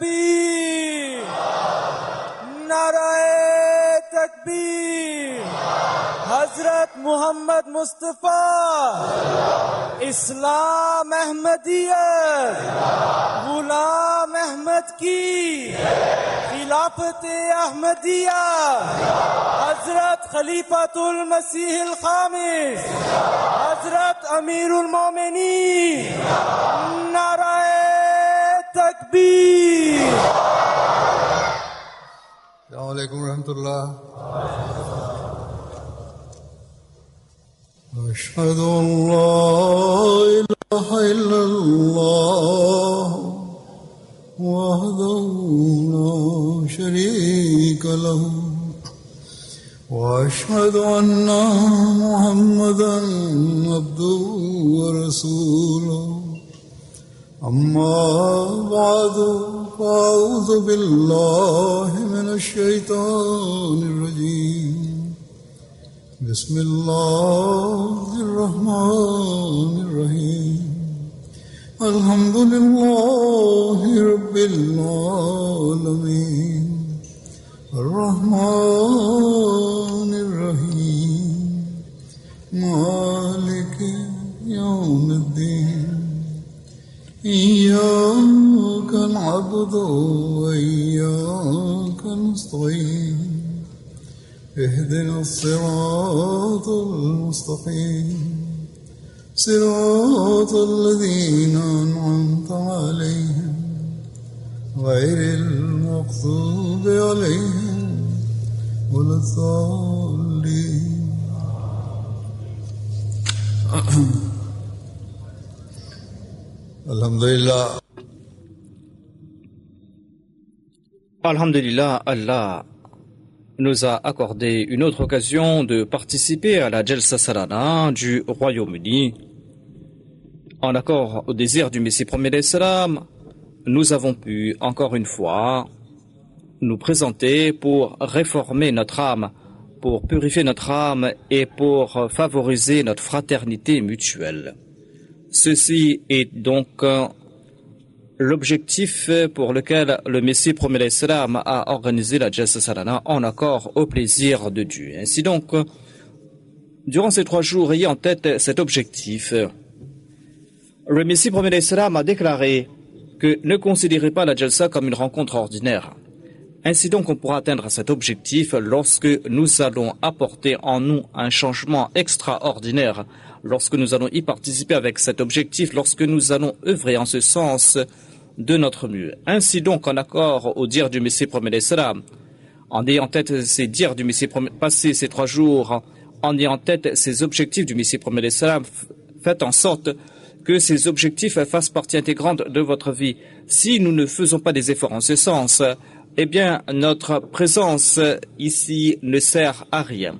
تكبير نعرہ تکبیر حضرت محمد مصطفیٰ اسلام احمدیت غلام احمد کی خلافت احمدیہ حضرت خلیفۃ المسیح الخامس حضرت امیر المومنین نعرہ تکبیر. السلام علیکم ورحمۃ اللہ. اشہد ان لا الہ الا اللہ وحدہ لا شریک لہ واشہد ان محمدا عبدہ ورسولہ. اما بعد فاعوذ باللہ من الشیطان الرجیم. بسم اللہ الرحمن الرحیم. الحمد للہ رب العالمین الرحمن الرحیم مالک یوم الدین. إياك نعبد وإياك نستعين. اهدنا الصراط المستقيم صراط الذين أنعمت عليهم غير المغضوب عليهم ولا الضالين. Alhamdulillah. Alhamdulillah, Allah nous a accordé une autre occasion de participer à la Jalsa Salana du Royaume-Uni. En accord au désir du Messie premier salam, nous avons pu encore une fois nous présenter pour réformer notre âme, pour purifier notre âme et pour favoriser notre fraternité mutuelle. Ceci est donc l'objectif pour lequel le Messie premier salam a organisé la Jalsa Salana en accord au plaisir de Dieu. Ainsi donc, durant ces 3 jours, ayez en tête cet objectif. Le Messie premier salam a déclaré que ne considérez pas la Jalsa comme une rencontre ordinaire. Ainsi donc, on pourra atteindre cet objectif lorsque nous allons apporter en nous un changement extraordinaire, lorsque nous allons y participer avec cet objectif, lorsque nous allons œuvrer en ce sens de notre mieux. Ainsi donc, en accord au dire du Messie premier salam, en ayant en tête ces dires du Messie passé ces 3 jours, en ayant en tête ces objectifs du Messie premier salam, faites en sorte que ces objectifs fassent partie intégrante de votre vie. Si nous ne faisons pas des efforts en ce sens, eh bien, notre présence ici ne sert à rien.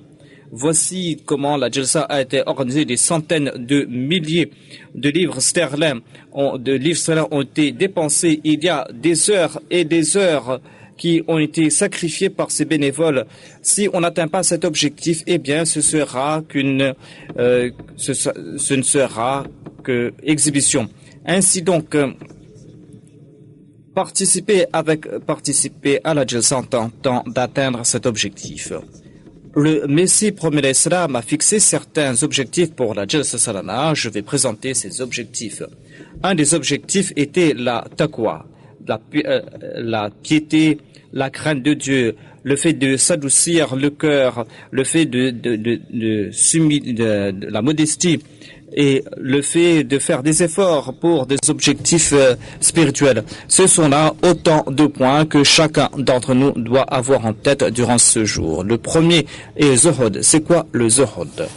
Voici comment la Jalsa a été organisée. Des centaines de milliers de livres sterling ont été dépensés. Il y a des heures et des heures qui ont été sacrifiées par ces bénévoles. Si on n'atteint pas cet objectif, eh bien, ce ne sera que exhibition. Ainsi donc, participer à la Jalsa en tentant d'atteindre cet objectif. Le Messie premier salam a fixé certains objectifs pour la Jalsa Salana. Je vais présenter ces objectifs. Un des objectifs était la taqwa, la piété, la crainte de Dieu, le fait de s'adoucir le cœur, le fait de la modestie et le fait de faire des efforts pour des objectifs spirituels. Ce sont là autant de points que chacun d'entre nous doit avoir en tête durant ce jour. Le premier est Zuhud. C'est quoi le Zuhud?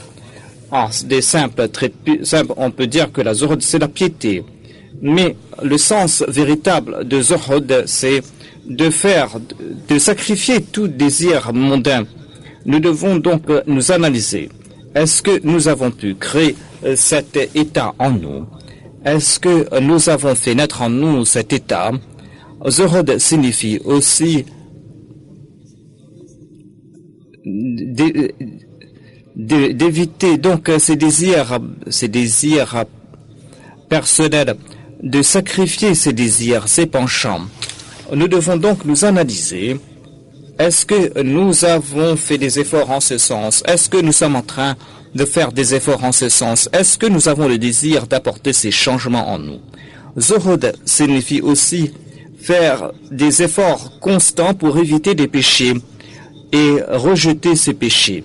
Des simples, très simple, on peut dire que la Zuhud, c'est la piété. Mais le sens véritable de Zuhud, c'est de sacrifier tout désir mondain. Nous devons donc nous analyser. Est-ce que nous avons pu créer cet état en nous? Est-ce que nous avons fait naître en nous cet état? Zuhud signifie aussi d'éviter donc ces désirs personnels, de sacrifier ces désirs, ces penchants. Nous devons donc nous analyser. Est-ce que nous avons fait des efforts en ce sens? Est-ce que nous sommes en train de faire des efforts en ce sens? Est-ce que nous avons le désir d'apporter ces changements en nous? Zuhud signifie aussi faire des efforts constants pour éviter des péchés et rejeter ces péchés.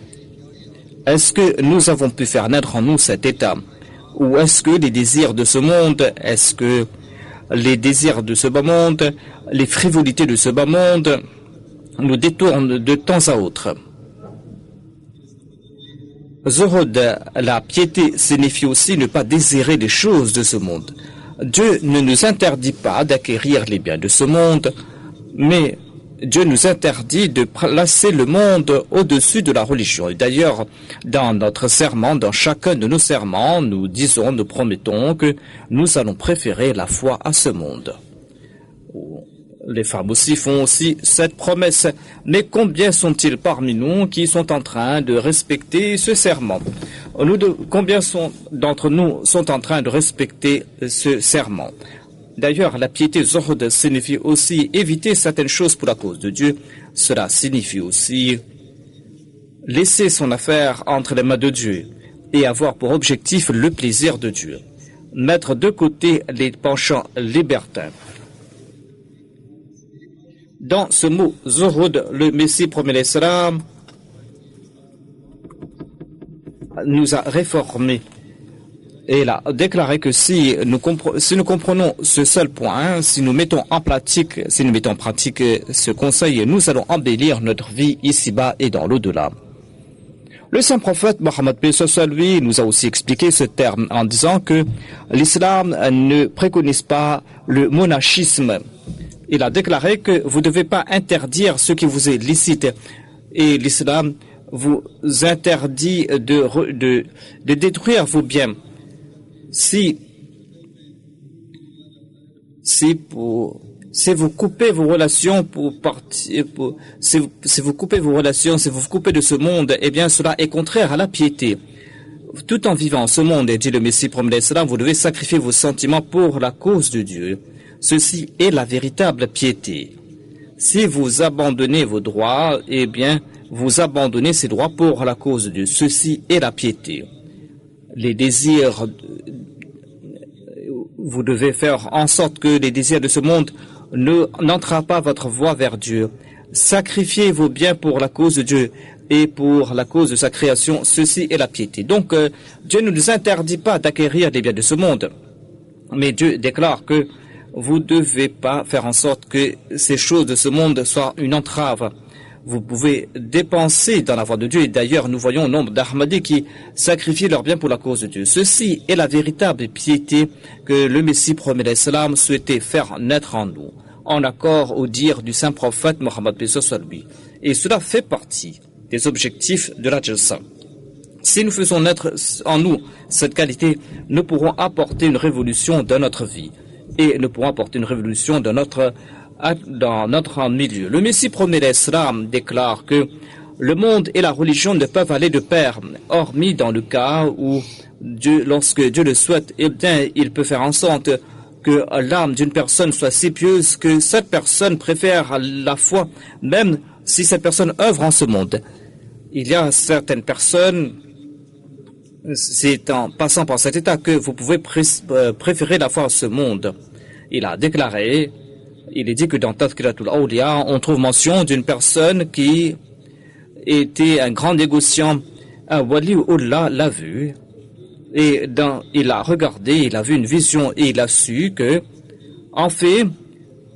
Est-ce que nous avons pu faire naître en nous cet état? Ou est-ce que les désirs de ce monde, est-ce que les désirs de ce bas monde, les frivolités de ce bas monde nous détournent de temps à autre? Zuhud, la piété, signifie aussi ne pas désirer les choses de ce monde. Dieu ne nous interdit pas d'acquérir les biens de ce monde, mais Dieu nous interdit de placer le monde au-dessus de la religion. Et d'ailleurs, dans notre serment, dans chacun de nos serments, nous disons, nous promettons que nous allons préférer la foi à ce monde. Les femmes aussi font aussi cette promesse. Mais combien sont-ils parmi nous qui sont en train de respecter ce serment? Combien d'entre nous sont en train de respecter ce serment? D'ailleurs, la piété zuhud signifie aussi éviter certaines choses pour la cause de Dieu. Cela signifie aussi laisser son affaire entre les mains de Dieu et avoir pour objectif le plaisir de Dieu. Mettre de côté les penchants libertins. Dans ce mot zuhud, le Messie promet l'Islam nous a réformés. Et il a déclaré que si nous comprenons ce seul point, si nous mettons en pratique ce conseil, nous allons embellir notre vie ici-bas et dans l'au-delà. Le saint prophète Mohammed lui nous a aussi expliqué ce terme en disant que l'islam ne préconise pas le monachisme. Il a déclaré que vous ne devez pas interdire ce qui vous est licite. Et l'islam vous interdit de détruire vos biens. Si vous coupez vos relations si vous vous coupez de ce monde, eh bien cela est contraire à la piété. Tout en vivant ce monde, et dit le Messie promet l'Islam, vous devez sacrifier vos sentiments pour la cause de Dieu. Ceci est la véritable piété. Si vous abandonnez vos droits, eh bien vous abandonnez ces droits pour la cause de Dieu. Ceci est la piété. Les désirs, vous devez faire en sorte que les désirs de ce monde n'entravent pas votre voie vers Dieu. Sacrifiez vos biens pour la cause de Dieu et pour la cause de sa création. Ceci est la piété. Donc, Dieu ne nous interdit pas d'acquérir les biens de ce monde. Mais Dieu déclare que vous ne devez pas faire en sorte que ces choses de ce monde soient une entrave. Vous pouvez dépenser dans la voie de Dieu. Et d'ailleurs, nous voyons nombre d'Ahmadis qui sacrifient leurs biens pour la cause de Dieu. Ceci est la véritable piété que le Messie promet l'Islam souhaitait faire naître en nous, en accord au dire du saint prophète Mohammed lui. Et cela fait partie des objectifs de la Jalsa. Si nous faisons naître en nous cette qualité, nous pourrons apporter une révolution dans notre vie. Et nous pourrons apporter une révolution dans notre milieu. Le Messie promet l'Islam déclare que le monde et la religion ne peuvent aller de pair, hormis dans le cas où lorsque Dieu le souhaite, eh bien, il peut faire en sorte que l'âme d'une personne soit si pieuse que cette personne préfère la foi, même si cette personne œuvre en ce monde. Il y a certaines personnes, c'est en passant par cet état que vous pouvez préférer la foi à ce monde. Il a déclaré, il est dit que dans Tadkiratul Awliya, on trouve mention d'une personne qui était un grand négociant. Un wali Allah l'a vu et il a regardé, il a vu une vision et il a su que, en fait,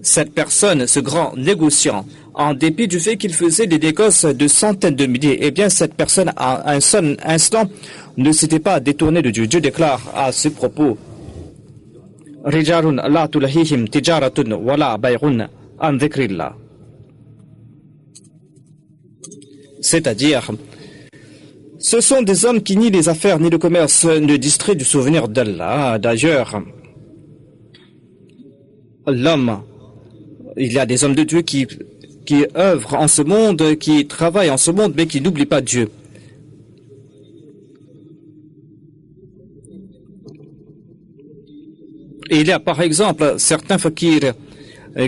cette personne, ce grand négociant, en dépit du fait qu'il faisait des négoces de centaines de milliers, eh bien cette personne, à un seul instant, ne s'était pas détournée de Dieu. Dieu déclare à ce propos, c'est-à-dire, ce sont des hommes qui nient les affaires ni le commerce, ne distraient du souvenir d'Allah. D'ailleurs, l'homme, il y a des hommes de Dieu qui œuvrent en ce monde, qui travaillent en ce monde, mais qui n'oublient pas Dieu. Et il y a par exemple certains fakirs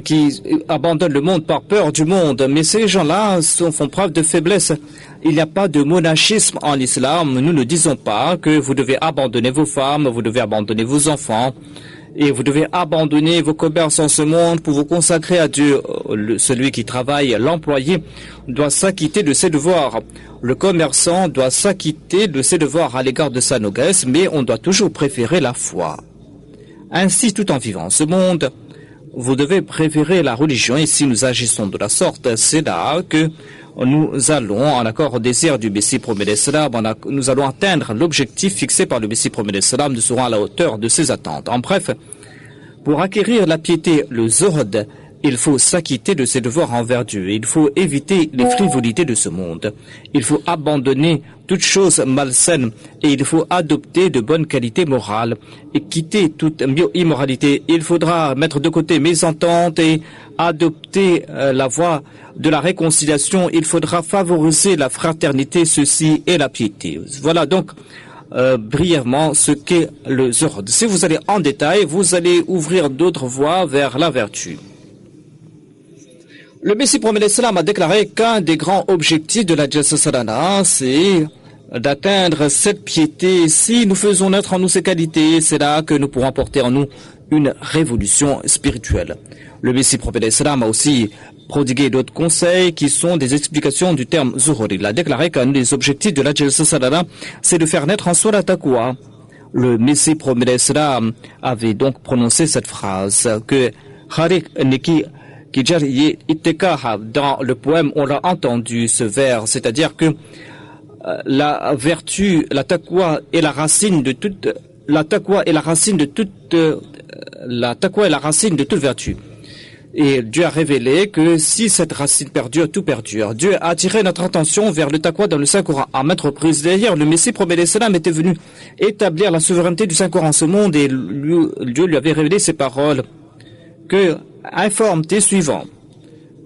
qui abandonnent le monde par peur du monde. Mais ces gens-là font preuve de faiblesse. Il n'y a pas de monachisme en islam. Nous ne disons pas que vous devez abandonner vos femmes, vous devez abandonner vos enfants, et vous devez abandonner vos commerces en ce monde pour vous consacrer à Dieu. Celui qui travaille, l'employé, doit s'acquitter de ses devoirs. Le commerçant doit s'acquitter de ses devoirs à l'égard de sa noblesse, mais on doit toujours préférer la foi. Ainsi, tout en vivant ce monde, vous devez préférer la religion, et si nous agissons de la sorte, c'est là que nous allons, en accord au désir du Messie promet d'Islam, nous allons atteindre l'objectif fixé par le Messie promet d'Islam, nous serons à la hauteur de ses attentes. En bref, pour acquérir la piété, le zuhd, il faut s'acquitter de ses devoirs envers Dieu. Il faut éviter les frivolités de ce monde. Il faut abandonner toute chose malsaine et il faut adopter de bonnes qualités morales et quitter toute immoralité. Il faudra mettre de côté mésentente et adopter la voie de la réconciliation. Il faudra favoriser la fraternité, ceci est la piété. Voilà donc brièvement ce qu'est le zuhd. Si vous allez en détail, vous allez ouvrir d'autres voies vers la vertu. Le Messie promet l'Islam a déclaré qu'un des grands objectifs de la Jalsa Salana, c'est d'atteindre cette piété. Si nous faisons naître en nous ces qualités, c'est là que nous pourrons porter en nous une révolution spirituelle. Le Messie promet l'Islam a aussi prodigué d'autres conseils qui sont des explications du terme zuhur. Il a déclaré qu'un des objectifs de la Jalsa Salana, c'est de faire naître en soi la taqwa. Le Messie promet l'Islam avait donc prononcé cette phrase que Harik Neki dans le poème, on l'a entendu ce vers, c'est-à-dire que la vertu, la taqwa est la racine de toute vertu. Et Dieu a révélé que si cette racine perdure, tout perdure. Dieu a attiré notre attention vers le taqwa dans le Saint-Coran à maintes reprises. D'ailleurs, le Messie promet l'Islam était venu établir la souveraineté du Saint-Coran en ce monde et Dieu lui avait révélé ces paroles que informe tes suivants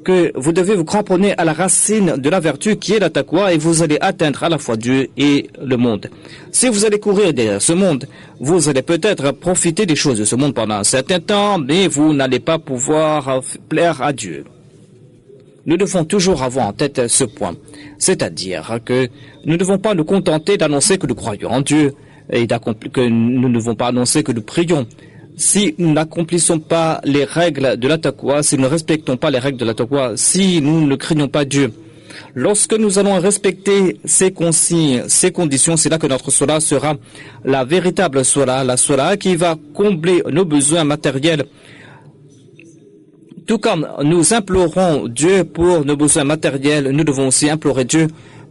que vous devez vous cramponner à la racine de la vertu qui est la taqwa et vous allez atteindre à la fois Dieu et le monde. Si vous allez courir derrière ce monde, vous allez peut-être profiter des choses de ce monde pendant un certain temps, mais vous n'allez pas pouvoir plaire à Dieu. Nous devons toujours avoir en tête ce point, c'est-à-dire que nous ne devons pas nous contenter d'annoncer que nous croyons en Dieu et que nous ne devons pas annoncer que nous prions. Si nous n'accomplissons pas les règles de la taqwa, si nous ne respectons pas les règles de la taqwa, si nous ne craignons pas Dieu, lorsque nous allons respecter ces consignes, ces conditions, c'est là que notre salat sera la véritable salat, la salat qui va combler nos besoins matériels. Tout comme nous implorons Dieu pour nos besoins matériels, nous devons aussi implorer Dieu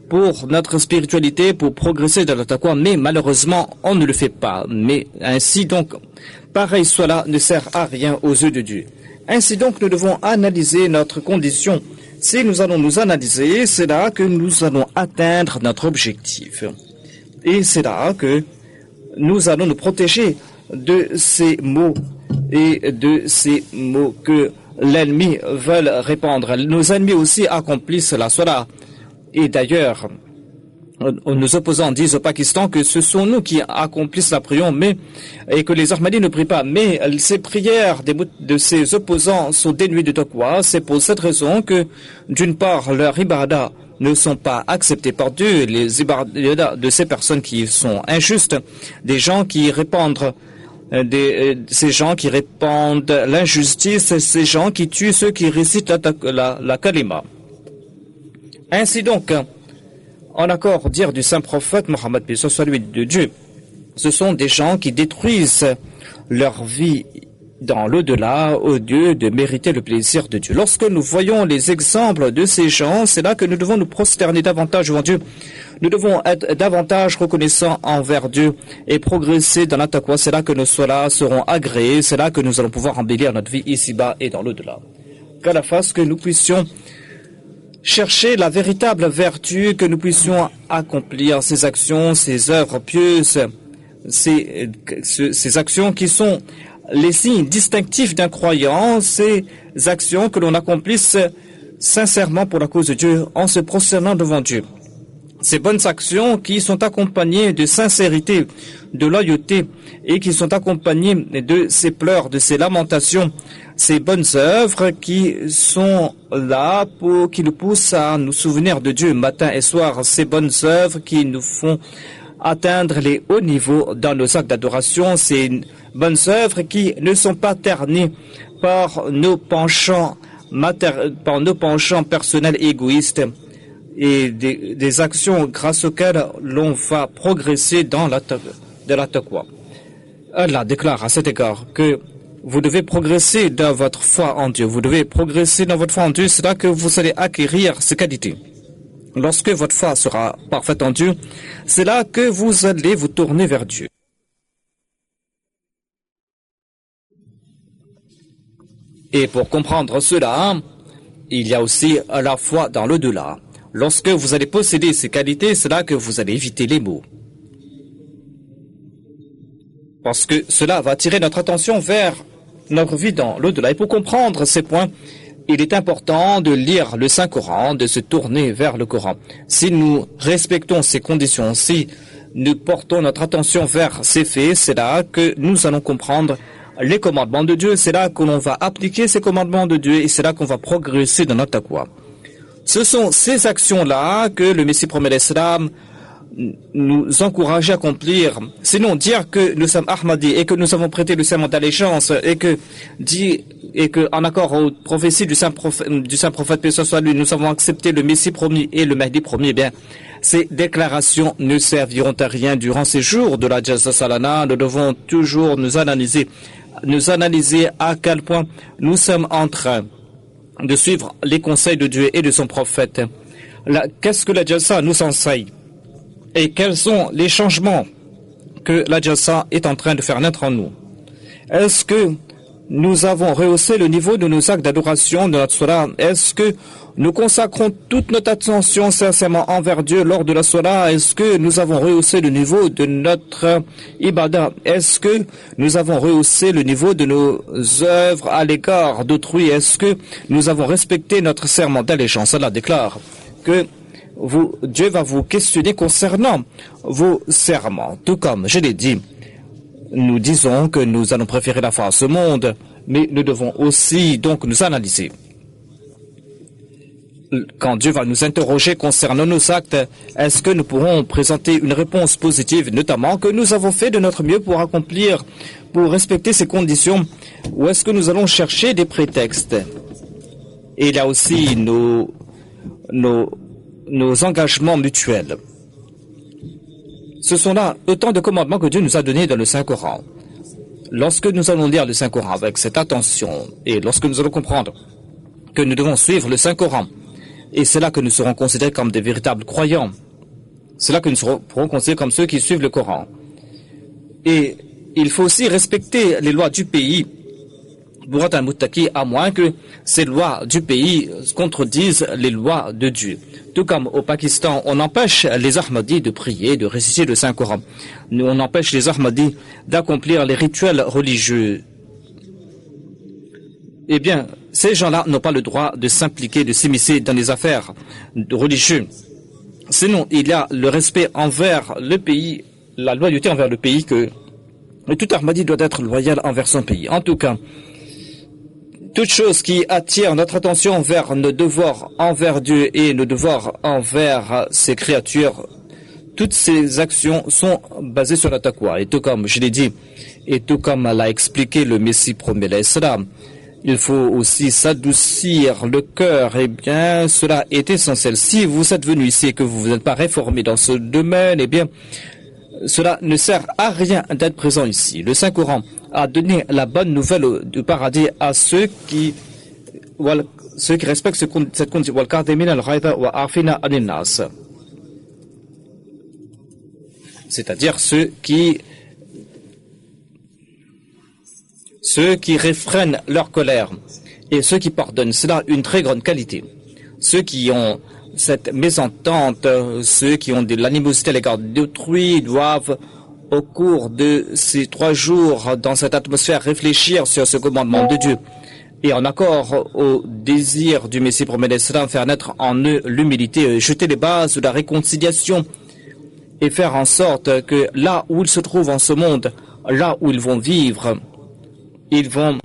pour notre spiritualité, pour progresser dans la taqwa, mais malheureusement, on ne le fait pas. Mais ainsi donc, pareil cela ne sert à rien aux yeux de Dieu. Ainsi donc, nous devons analyser notre condition. Si nous allons nous analyser, c'est là que nous allons atteindre notre objectif. Et c'est là que nous allons nous protéger de ces mots et de ces mots que l'ennemi veut répandre. Nos ennemis aussi accomplissent la salat. Et d'ailleurs, nos opposants disent au Pakistan que ce sont nous qui accomplissent la prière, et que les Ahmadis ne prient pas. Mais ces prières de ces opposants sont dénuées de taqwa. C'est pour cette raison que, d'une part, leurs ibadah ne sont pas acceptés par Dieu. Les ibadah de ces personnes qui sont injustes, des gens qui répandent ces gens qui répandent l'injustice, ces gens qui tuent ceux qui récitent la kalima. Ainsi donc, en accord dire du saint prophète Mohammed, que ce soit lui de Dieu, ce sont des gens qui détruisent leur vie dans l'au-delà au lieu de mériter le plaisir de Dieu. Lorsque nous voyons les exemples de ces gens, c'est là que nous devons nous prosterner davantage devant Dieu. Nous devons être davantage reconnaissants envers Dieu et progresser dans la taqwa. C'est là que nos salats seront agréés, c'est là que nous allons pouvoir embellir notre vie ici-bas et dans l'au-delà. Qu'à la face que nous puissions chercher la véritable vertu, que nous puissions accomplir ces actions, ces œuvres pieuses, ces actions qui sont les signes distinctifs d'un croyant, ces actions que l'on accomplisse sincèrement pour la cause de Dieu, en se prosternant devant Dieu. Ces bonnes actions qui sont accompagnées de sincérité, de loyauté et qui sont accompagnées de ces pleurs, de ces lamentations, ces bonnes œuvres qui sont là qui nous poussent à nous souvenir de Dieu matin et soir, ces bonnes œuvres qui nous font atteindre les hauts niveaux dans nos actes d'adoration, ces bonnes œuvres qui ne sont pas ternies par nos penchants personnels et égoïstes et des actions grâce auxquelles l'on va progresser dans la taqwa. Allah déclare à cet égard que vous devez progresser dans votre foi en Dieu. Vous devez progresser dans votre foi en Dieu, c'est là que vous allez acquérir ces qualités. Lorsque votre foi sera parfaite en Dieu, c'est là que vous allez vous tourner vers Dieu. Et pour comprendre cela, il y a aussi la foi dans l'au-delà. Lorsque vous allez posséder ces qualités, c'est là que vous allez éviter les maux. Parce que cela va attirer notre attention vers notre vie dans l'au-delà. Et pour comprendre ces points, il est important de lire le Saint-Coran, de se tourner vers le Coran. Si nous respectons ces conditions, si nous portons notre attention vers ces faits, c'est là que nous allons comprendre les commandements de Dieu, c'est là que l'on va appliquer ces commandements de Dieu et c'est là qu'on va progresser dans notre taqwa. Ce sont ces actions-là que le Messie promet l'Islam nous encourage à accomplir. Sinon, dire que nous sommes Ahmadis et que nous avons prêté le serment d'allégeance et que en accord aux prophéties du saint prophète paix soit lui, nous avons accepté le Messie promis et le Mahdi promis, eh bien, ces déclarations ne serviront à rien durant ces jours de la Jalsa Salana. Nous devons toujours nous analyser à quel point nous sommes en train de suivre les conseils de Dieu et de son prophète. Qu'est-ce que la Jalsa nous enseigne? Et quels sont les changements que la Jalsa est en train de faire naître en nous? Est-ce que nous avons rehaussé le niveau de nos actes d'adoration de notre Salat? Est-ce que nous consacrons toute notre attention sincèrement envers Dieu lors de la Salat? Est-ce que nous avons rehaussé le niveau de notre ibadah? Est-ce que nous avons rehaussé le niveau de nos œuvres à l'égard d'autrui? Est-ce que nous avons respecté notre serment d'allégeance? Allah déclare que Dieu va vous questionner concernant vos serments. Tout comme je l'ai dit, nous disons que nous allons préférer la foi à ce monde, mais nous devons aussi donc nous analyser. Quand Dieu va nous interroger concernant nos actes, est-ce que nous pourrons présenter une réponse positive, notamment que nous avons fait de notre mieux pour respecter ces conditions, ou est-ce que nous allons chercher des prétextes? Et il y a aussi nos engagements mutuels. Ce sont là autant de commandements que Dieu nous a donnés dans le Saint-Coran. Lorsque nous allons lire le Saint-Coran avec cette attention, et lorsque nous allons comprendre que nous devons suivre le Saint-Coran, et c'est là que nous serons considérés comme des véritables croyants, c'est là que nous serons considérés comme ceux qui suivent le Coran. Et il faut aussi respecter les lois du pays, à moins que ces lois du pays contredisent les lois de Dieu. Tout comme au Pakistan, on empêche les Ahmadis de prier, de réciter le Saint-Coran. On empêche les Ahmadis d'accomplir les rituels religieux. Eh bien, ces gens-là n'ont pas le droit de s'impliquer, de s'immiscer dans les affaires religieuses. Sinon, il y a le respect envers le pays, la loyauté envers le pays, que tout Ahmadi doit être loyal envers son pays. En tout cas, toute chose qui attire notre attention vers nos devoirs envers Dieu et nos devoirs envers ses créatures, toutes ces actions sont basées sur la taqwa. Et tout comme je l'ai dit, et tout comme l'a expliqué le Messie promet l'Islam, il faut aussi s'adoucir le cœur. Eh bien, cela est essentiel. Si vous êtes venu ici et que vous n'êtes pas réformé dans ce domaine, eh bien, cela ne sert à rien d'être présent ici. Le Saint-Coran a donné la bonne nouvelle du paradis à ceux qui respectent cette condition. C'est-à-dire ceux qui réfrènent leur colère et ceux qui pardonnent. C'est là une très grande qualité. Ceux qui ont cette mésentente, ceux qui ont de l'animosité à l'égard d'autrui doivent, au cours de ces 3 jours, dans cette atmosphère, réfléchir sur ce commandement de Dieu. et en accord au désir du Messie promet d'Islam, faire naître en eux l'humilité, jeter les bases de la réconciliation et faire en sorte que là où ils se trouvent en ce monde, là où ils vont vivre, ils vont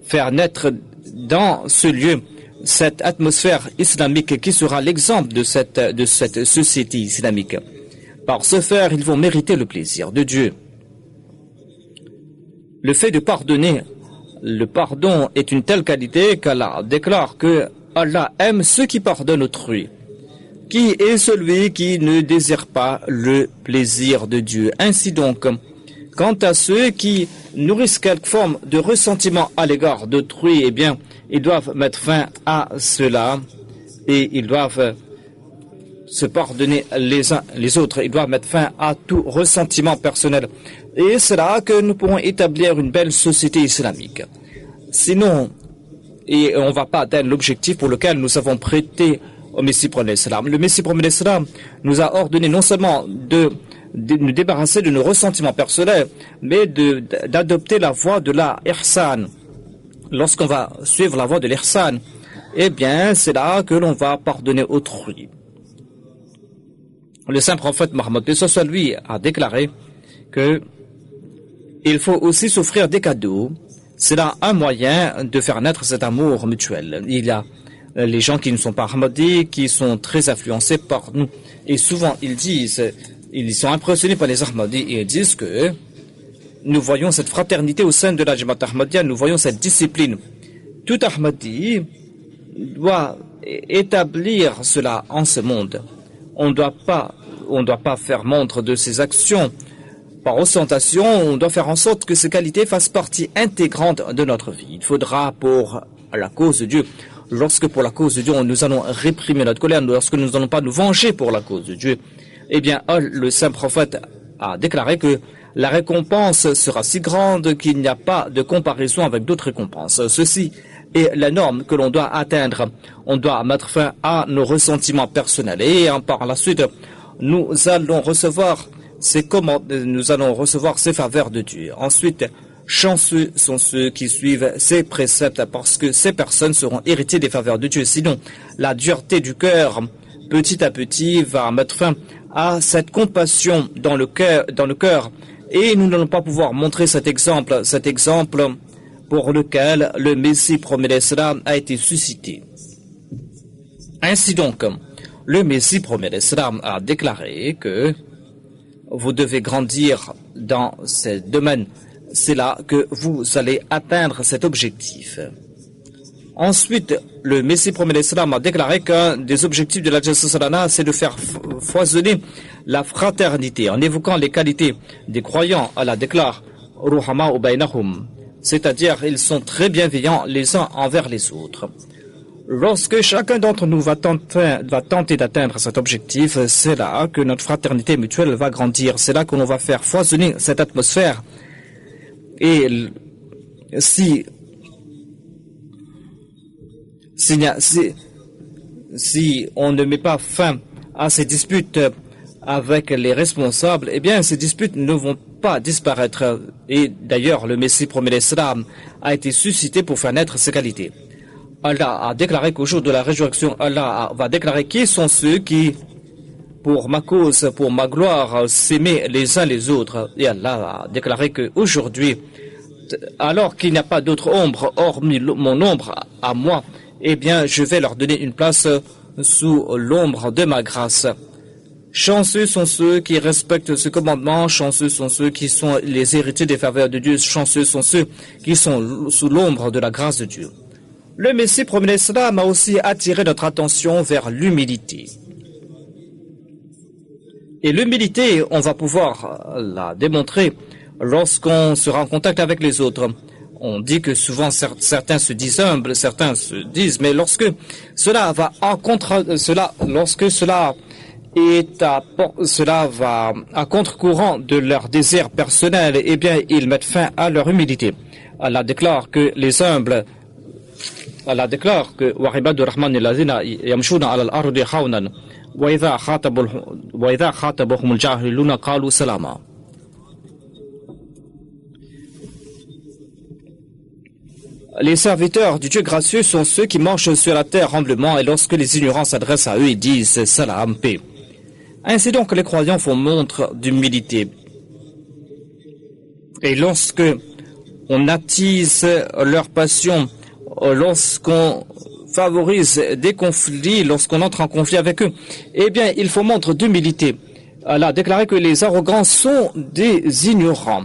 faire naître dans ce lieu cette atmosphère islamique qui sera l'exemple de cette société islamique. Par ce faire, ils vont mériter le plaisir de Dieu. Le fait de pardonner, le pardon est une telle qualité qu'Allah déclare que Allah aime ceux qui pardonnent autrui. Qui est celui qui ne désire pas le plaisir de Dieu? Ainsi donc, quant à ceux qui nourrissent quelque forme de ressentiment à l'égard d'autrui, eh bien, ils doivent mettre fin à cela et ils doivent se pardonner les uns les autres. Ils doivent mettre fin à tout ressentiment personnel. Et c'est là que nous pourrons établir une belle société islamique. Sinon, et on ne va pas atteindre l'objectif pour lequel nous avons prêté au Messie promet l'Islam. Le Messie promet l'Islam nous a ordonné non seulement de nous débarrasser de nos ressentiments personnels, mais d'adopter la voie de la ihsan. Lorsqu'on va suivre la voie de l'ihsan, eh bien, c'est là que l'on va pardonner autrui. Le saint prophète Mohammed, que ce soit lui, a déclaré que il faut aussi s'offrir des cadeaux. C'est là un moyen de faire naître cet amour mutuel. Il y a les gens qui ne sont pas Ahmadis, qui sont très influencés par nous. Et souvent, ils sont impressionnés par les Ahmadis et ils disent que nous voyons cette fraternité au sein de la Jamaat Ahmadiyya, nous voyons cette discipline. Tout Ahmadi doit établir cela en ce monde. On ne doit pas faire montre de ses actions par ostentation, on doit faire en sorte que ces qualités fassent partie intégrante de notre vie. Il faudra pour la cause de Dieu, lorsque pour la cause de Dieu nous allons réprimer notre colère, lorsque nous n'allons pas nous venger pour la cause de Dieu, eh bien le saint prophète a déclaré que la récompense sera si grande qu'il n'y a pas de comparaison avec d'autres récompenses. Ceci est la norme que l'on doit atteindre. On doit mettre fin à nos ressentiments personnels et par la suite, nous allons recevoir ces faveurs de Dieu. Ensuite, chanceux sont ceux qui suivent ces préceptes parce que ces personnes seront héritées des faveurs de Dieu. Sinon, la dureté du cœur, petit à petit, va mettre fin à cette compassion dans le cœur, et nous n'allons pas pouvoir montrer cet exemple pour lequel le Messie promet l'Islam a été suscité. Ainsi donc, le Messie promet l'Islam a déclaré que vous devez grandir dans ce domaine. C'est là que vous allez atteindre cet objectif. Ensuite, le Messie promet l'Islam a déclaré qu'un des objectifs de la Jalsa Salana, c'est de faire foisonner la fraternité. En évoquant les qualités des croyants, Allah déclare Ruhama bainahum, c'est-à-dire ils sont très bienveillants les uns envers les autres. Lorsque chacun d'entre nous va tenter d'atteindre cet objectif, c'est là que notre fraternité mutuelle va grandir. C'est là que l'on va faire foisonner cette atmosphère. Et si on ne met pas fin à ces disputes avec les responsables, eh bien ces disputes ne vont pas disparaître. Et d'ailleurs, le Messie promet l'Islam a été suscité pour faire naître ces qualités. Allah a déclaré qu'au jour de la résurrection, Allah va déclarer qui sont ceux qui, pour ma cause, pour ma gloire, s'aimer les uns les autres. Et Allah a déclaré qu'aujourd'hui, alors qu'il n'y a pas d'autre ombre hormis mon ombre à moi, eh bien, je vais leur donner une place sous l'ombre de ma grâce. Chanceux sont ceux qui respectent ce commandement, chanceux sont ceux qui sont les héritiers des faveurs de Dieu, chanceux sont ceux qui sont sous l'ombre de la grâce de Dieu. Le Messie promet l'Islam a aussi attiré notre attention vers l'humilité. Et l'humilité, on va pouvoir la démontrer lorsqu'on sera en contact avec les autres. On dit que souvent certains se disent humbles, certains se disent, mais lorsque cela va à contre-courant de leur désir personnel, eh bien, ils mettent fin à leur humilité. Allah déclare que les humbles, Allah déclare que وَعِبَادُ الرَّحْمَنِ الَّذِينَ يَمْشُونَ عَلَى الْأَرْضِ حَوْنًا وَإِذَا خَاطَبَهُمُ الْجَاهِلُونَ قَالُوا سَلَامًا. Les serviteurs du Dieu gracieux sont ceux qui marchent sur la terre humblement et lorsque les ignorants s'adressent à eux, ils disent salam, paix. Ainsi donc, les croyants font montre d'humilité. Et lorsque on attise leur passion, lorsqu'on favorise des conflits, lorsqu'on entre en conflit avec eux, eh bien, il faut montre d'humilité. Allah a déclaré que les arrogants sont des ignorants.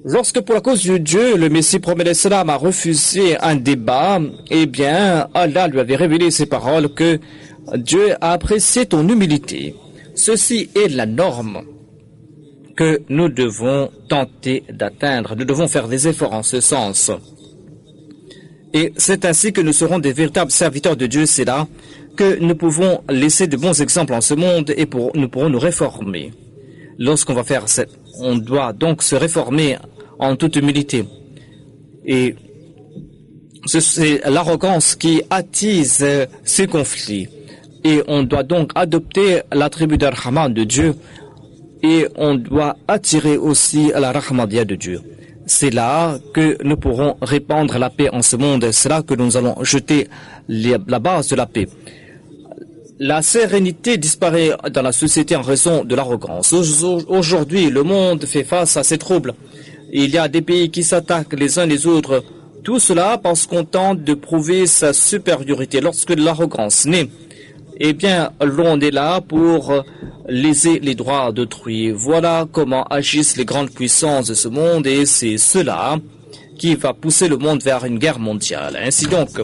Lorsque pour la cause de Dieu, le Messie promet l'Islam a refusé un débat, eh bien, Allah lui avait révélé ces paroles que Dieu a apprécié ton humilité. Ceci est la norme que nous devons tenter d'atteindre. Nous devons faire des efforts en ce sens. Et c'est ainsi que nous serons des véritables serviteurs de Dieu. C'est là que nous pouvons laisser de bons exemples en ce monde et nous pourrons nous réformer. Lorsqu'on va faire on doit donc se réformer en toute humilité. Et c'est l'arrogance qui attise ces conflits. Et on doit donc adopter l'attribut d'Ar-Rahman de Dieu et on doit attirer aussi la Rahmadiyya de Dieu. C'est là que nous pourrons répandre la paix en ce monde. C'est là que nous allons jeter la base de la paix. La sérénité disparaît dans la société en raison de l'arrogance. Aujourd'hui, le monde fait face à ces troubles. Il y a des pays qui s'attaquent les uns les autres. Tout cela parce qu'on tente de prouver sa supériorité. Lorsque l'arrogance naît, eh bien, l'on est là pour léser les droits d'autrui. Voilà comment agissent les grandes puissances de ce monde et c'est cela qui va pousser le monde vers une guerre mondiale. Ainsi donc,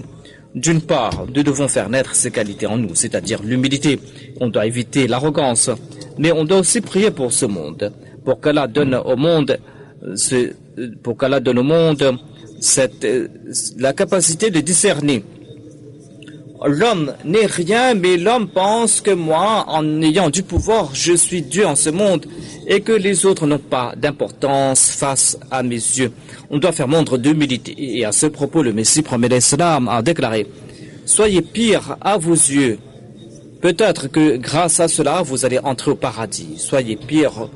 d'une part, nous devons faire naître ces qualités en nous, c'est-à-dire l'humilité. On doit éviter l'arrogance, mais on doit aussi prier pour ce monde, pour qu'Allah donne au monde, la capacité de discerner. L'homme n'est rien, mais l'homme pense que moi, en ayant du pouvoir, je suis Dieu en ce monde et que les autres n'ont pas d'importance face à mes yeux. On doit faire montre d'humilité. Et à ce propos, le Messie promet l'Islam a déclaré « Soyez pire à vos yeux. Peut-être que grâce à cela, vous allez entrer au paradis. Soyez pire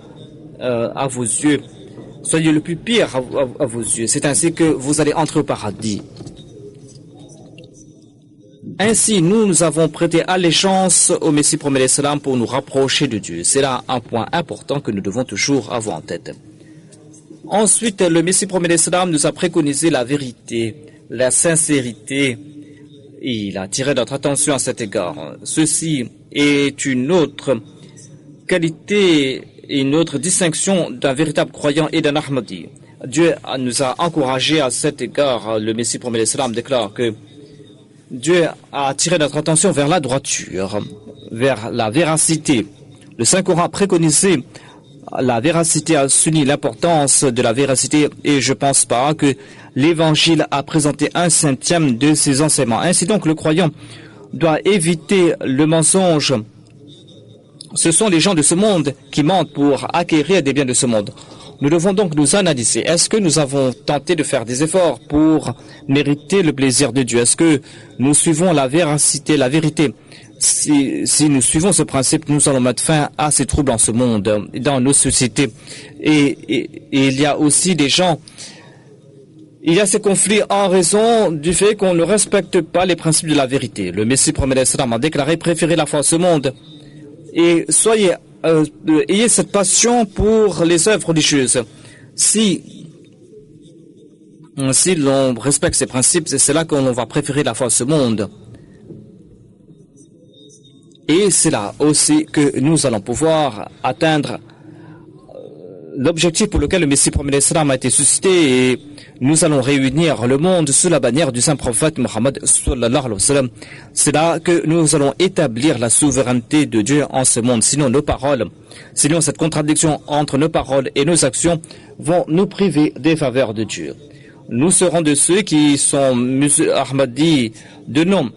à vos yeux. Soyez le plus pire à vos yeux. C'est ainsi que vous allez entrer au paradis. » Ainsi, nous avons prêté allégeance au Messie promet l'Islam pour nous rapprocher de Dieu. C'est là un point important que nous devons toujours avoir en tête. Ensuite, le Messie promet l'Islam nous a préconisé la vérité, la sincérité. Et il a attiré notre attention à cet égard. Ceci est une autre qualité et une autre distinction d'un véritable croyant et d'un Ahmadi. Dieu nous a encouragés à cet égard. Le Messie promet l'Islam déclare que Dieu a attiré notre attention vers la droiture, vers la véracité. Le Saint-Coran a préconisé la véracité, a souligné l'importance de la véracité et je pense pas que l'Évangile a présenté 1/5 de ses enseignements. Ainsi donc, le croyant doit éviter le mensonge. Ce sont les gens de ce monde qui mentent pour acquérir des biens de ce monde. Nous devons donc nous analyser. Est-ce que nous avons tenté de faire des efforts pour mériter le plaisir de Dieu? Est-ce que nous suivons la véracité, la vérité? Si nous suivons ce principe, nous allons mettre fin à ces troubles en ce monde, dans nos sociétés. Et il y a aussi des gens, il y a ces conflits en raison du fait qu'on ne respecte pas les principes de la vérité. Le Messie promet l'Islam a déclaré préférer la foi à ce monde. Et ayez cette passion pour les œuvres religieuses. Si l'on respecte ces principes, c'est là qu'on va préférer la foi à ce monde. Et c'est là aussi que nous allons pouvoir atteindre l'objectif pour lequel le Messie promet l'Islam a été suscité et nous allons réunir le monde sous la bannière du saint prophète Mohammed sallallahu alayhi wa sallam. C'est là que nous allons établir la souveraineté de Dieu en ce monde. Sinon cette contradiction entre nos paroles et nos actions vont nous priver des faveurs de Dieu. Nous serons de ceux qui sont Ahmadis de nom.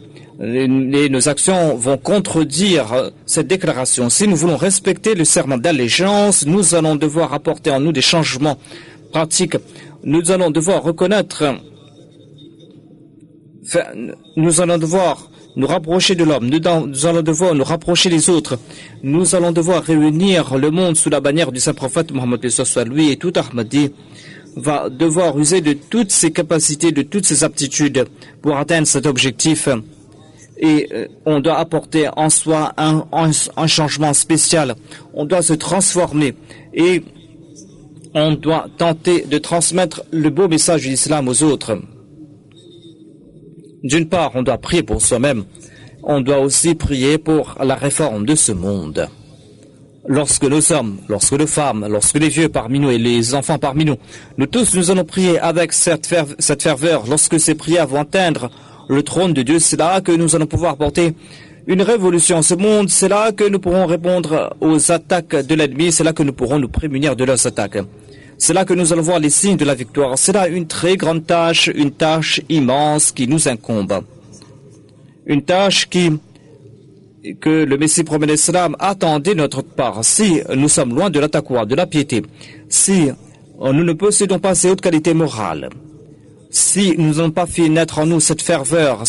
Et nos actions vont contredire cette déclaration. Si nous voulons respecter le serment d'allégeance, nous allons devoir apporter en nous des changements pratiques. Nous allons devoir reconnaître, nous allons devoir nous rapprocher de l'homme, nous allons devoir nous rapprocher des autres. Nous allons devoir réunir le monde sous la bannière du saint prophète Mohammed soit lui et tout Ahmadi. va devoir user de toutes ses capacités, de toutes ses aptitudes pour atteindre cet objectif. Et on doit apporter en soi un changement spécial. On doit se transformer et on doit tenter de transmettre le beau message de l'islam aux autres. D'une part, on doit prier pour soi-même. On doit aussi prier pour la réforme de ce monde. Lorsque nos hommes, lorsque les femmes, lorsque les vieux parmi nous et les enfants parmi nous, nous tous nous allons prier avec cette ferveur. Lorsque ces prières vont atteindre le trône de Dieu, c'est là que nous allons pouvoir porter une révolution en ce monde. C'est là que nous pourrons répondre aux attaques de l'ennemi. C'est là que nous pourrons nous prémunir de leurs attaques. C'est là que nous allons voir les signes de la victoire. C'est là une très grande tâche, une tâche immense qui nous incombe. Une tâche que le Messie promet l'Islam attendait de notre part. Si nous sommes loin de la taqwa, de la piété, si nous ne possédons pas ces hautes qualités morales, si nous n'avons pas fait naître en nous cette ferveur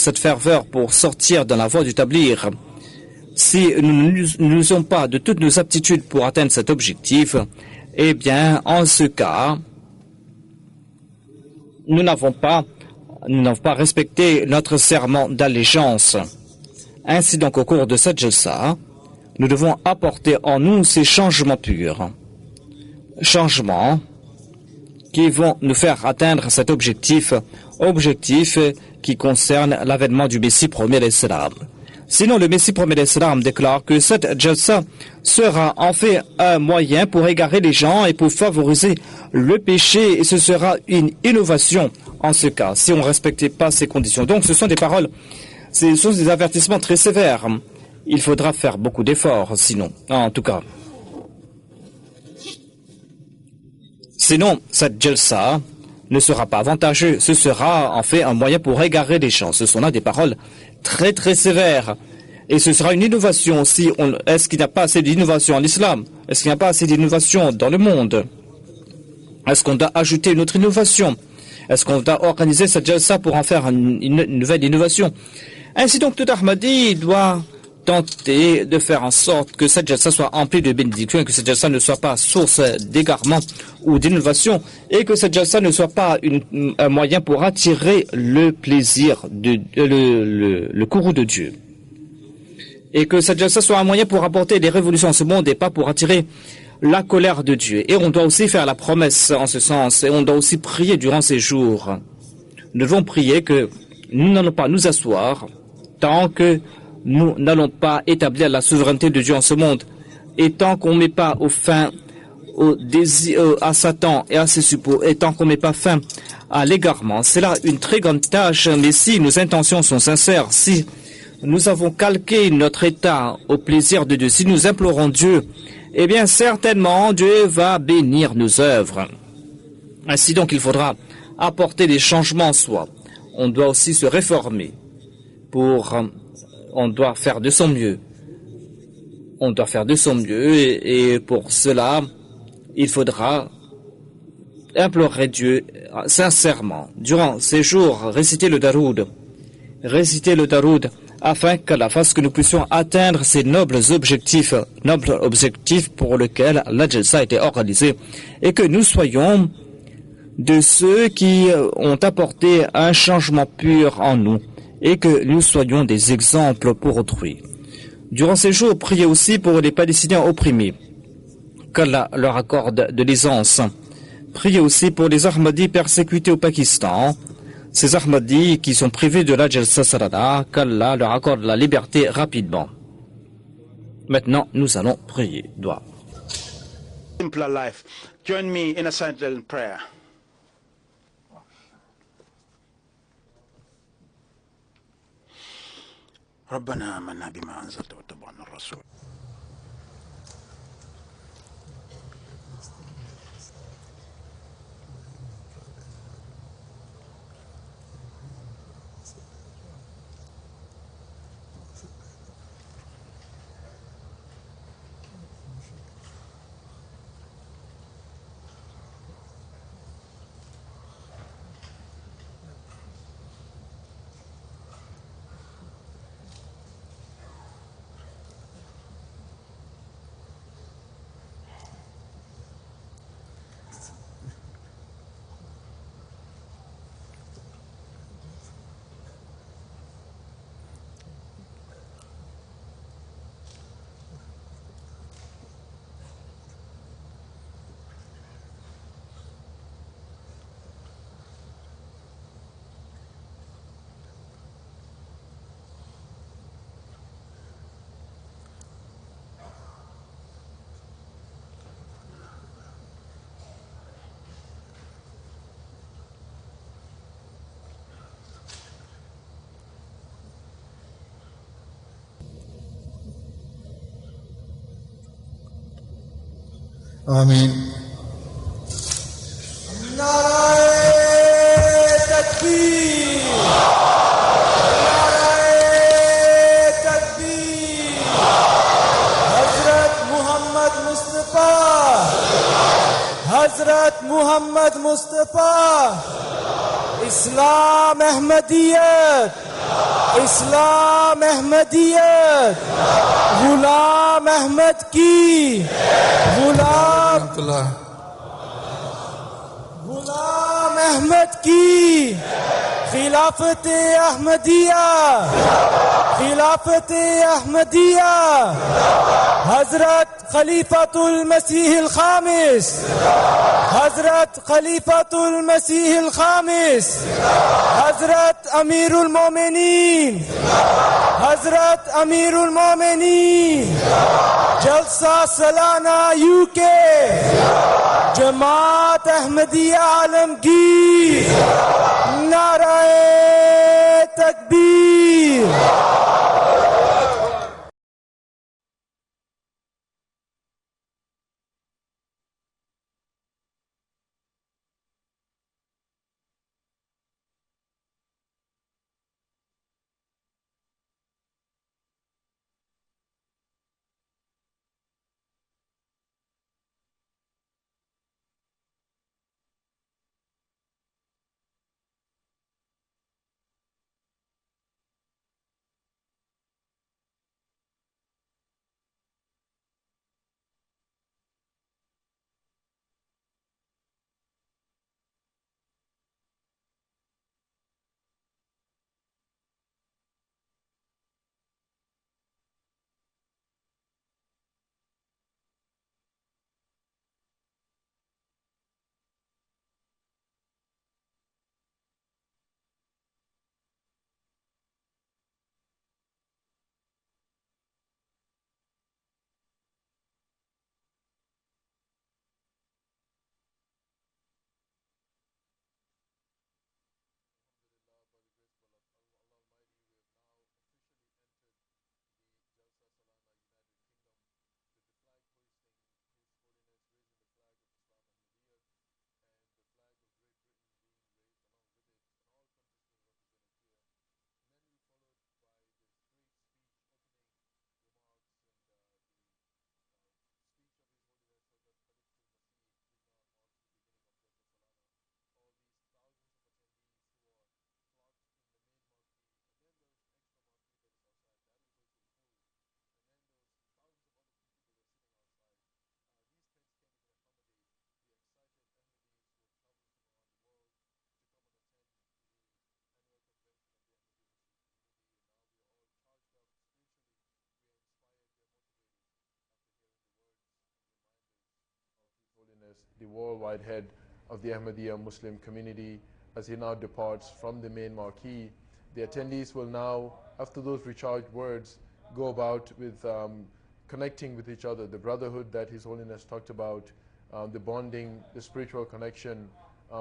pour sortir dans la voie du tablir, si nous n'usons pas de toutes nos aptitudes pour atteindre cet objectif, eh bien, en ce cas, nous n'avons pas respecté notre serment d'allégeance. Ainsi donc, au cours de cette jalsa, nous devons apporter en nous ces changements purs. Changements qui vont nous faire atteindre cet objectif qui concerne l'avènement du Messie promis l'Islam. Sinon, le Messie promis l'Islam déclare que cette jalsa sera en fait un moyen pour égarer les gens et pour favoriser le péché, et ce sera une innovation en ce cas, si on ne respectait pas ces conditions. Donc, ce sont des paroles, ce sont des avertissements très sévères. Il faudra faire beaucoup d'efforts, sinon, en tout cas. Sinon, cette jalsa ne sera pas avantageuse. Ce sera en fait un moyen pour égarer les gens. Ce sont là des paroles très très sévères. Et ce sera une innovation aussi. Est-ce qu'il n'y a pas assez d'innovation en islam? Est-ce qu'il n'y a pas assez d'innovation dans le monde? Est-ce qu'on doit ajouter une autre innovation? Est-ce qu'on doit organiser cette jalsa pour en faire une nouvelle innovation? Ainsi donc, tout Ahmadi doit tenter de faire en sorte que cette jalsa soit emplie de bénédictions et que cette jalsa ne soit pas source d'égarement ou d'innovation et que cette jalsa ne soit pas un moyen pour attirer le plaisir, le courroux de Dieu. Et que cette jalsa soit un moyen pour apporter des révolutions en ce monde et pas pour attirer la colère de Dieu. Et on doit aussi faire la promesse en ce sens et on doit aussi prier durant ces jours. Nous devons prier que nous n'allons pas nous asseoir tant que nous n'allons pas établir la souveraineté de Dieu en ce monde. Et tant qu'on ne met pas au désir, à Satan et à ses suppôts, et tant qu'on ne met pas fin à l'égarement, c'est là une très grande tâche. Mais si nos intentions sont sincères, si nous avons calqué notre état au plaisir de Dieu, si nous implorons Dieu, eh bien certainement Dieu va bénir nos œuvres. Ainsi donc il faudra apporter des changements en soi. On doit aussi se réformer on doit faire de son mieux. On doit faire de son mieux et pour cela, il faudra implorer Dieu sincèrement. Durant ces jours, réciter le Daroud afin qu'Allah fasse que nous puissions atteindre ces nobles objectifs pour lesquels la jalsa a été organisée et que nous soyons de ceux qui ont apporté un changement pur en nous et que nous soyons des exemples pour autrui. Durant ces jours, priez aussi pour les Palestiniens opprimés, qu'Allah leur accorde de l'aisance. Priez aussi pour les Ahmadis persécutés au Pakistan, ces Ahmadis qui sont privés de la jalsa salana, qu'Allah leur accorde la liberté rapidement. Maintenant, nous allons prier. Doigt. Simpler life. Join me in a silent prayer. ربنا آمنا بما أنزلت واتبعنا الرسول آمين. नाराए तकबीर, नाराए तकबीर। हजरत मोहम्मद मुस्तफा, हजरत मोहम्मद मुस्तफा। इस्लाम अहमदियत, इस्लाम अहमदियत। गुलाम अहमद की, गुलाम रहमतुल्लाह। गुलाम अहमद की। खिलाफत अहमदिया, खिलाफत अहमदिया। हजरत खलीफतुल मसीह अल खामिस, हजरत खलीफतुल मसीह अल खामिस। हजरत अमीरुल मोमिनीन, हजरत अमीरुल मोमिनीन। जलसा सालाना यूके जमात अहमदिया आलमगीर। नाराए तकबीर। The worldwide head of the Ahmadiyya Muslim community, as he now departs from the main marquee. The attendees will now, after those recharged words, go about with connecting with each other, the brotherhood that His Holiness talked about, the bonding, the spiritual connection,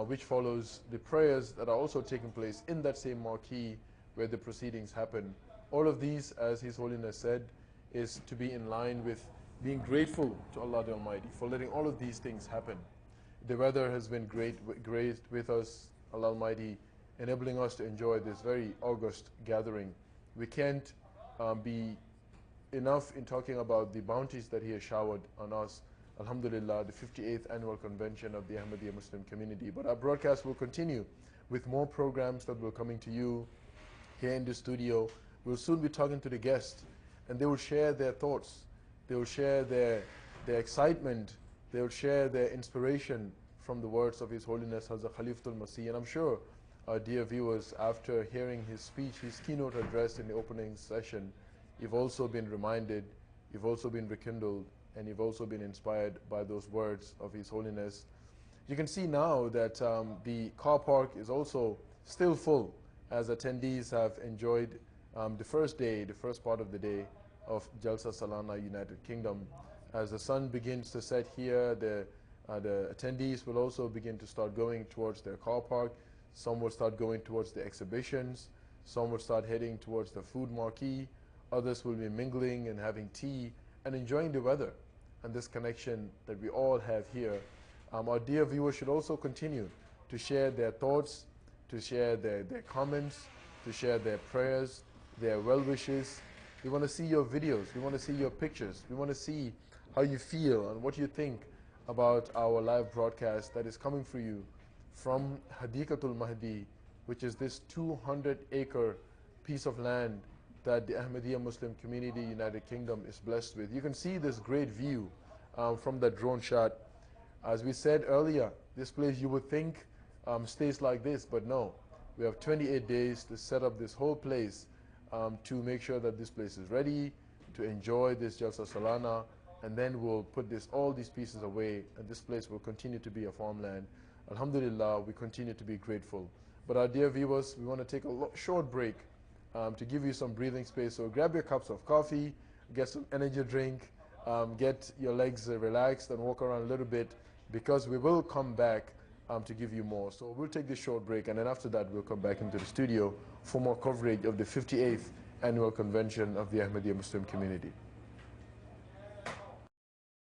which follows the prayers that are also taking place in that same marquee where the proceedings happen. All of these, as His Holiness said, is to be in line with being grateful to Allah the Almighty for letting all of these things happen. The weather has been great with us, Allah Almighty, enabling us to enjoy this very august gathering. We can't be enough in talking about the bounties that He has showered on us. Alhamdulillah, the 58th annual convention of the Ahmadiyya Muslim community. But our broadcast will continue with more programs that will coming to you here in the studio. We'll soon be talking to the guests, and they will share their thoughts. They will share their excitement. They will share their inspiration from the words of His Holiness Hazrat Khalifatul Masih. And I'm sure our dear viewers, after hearing his speech, his keynote address in the opening session, you've also been reminded, you've also been rekindled, and you've also been inspired by those words of His Holiness. You can see now that the car park is also still full, as attendees have enjoyed the first day, the first part of the day of Jalsa Salana United Kingdom. As the sun begins to set here, the attendees will also begin to start going towards their car park. Some will start going towards the exhibitions. Some will start heading towards the food marquee. Others will be mingling and having tea and enjoying the weather. and this connection that we all have here. Our dear viewers should also continue to share their thoughts, to share their comments, to share their prayers, their well wishes. We want to see your videos, we want to see your pictures, we want to see how you feel and what you think about our live broadcast that is coming for you from Hadikatul Mahdi, which is this 200-acre piece of land that the Ahmadiyya Muslim Community United Kingdom is blessed with. You can see this great view from that drone shot. As we said earlier, this place you would think stays like this, but no. We have 28 days to set up this whole place to make sure that this place is ready to enjoy this Jalsa Salana, and then we'll put all these pieces away, and this place will continue to be a farmland. Alhamdulillah, we continue to be grateful. But our dear viewers, we want to take a short break to give you some breathing space. So grab your cups of coffee, get some energy drink, get your legs relaxed and walk around a little bit, because we will come back to give you more. So we'll take this short break, and then after that we'll come back into the studio for more coverage of the 58th Annual Convention of the Ahmadiyya Muslim Community.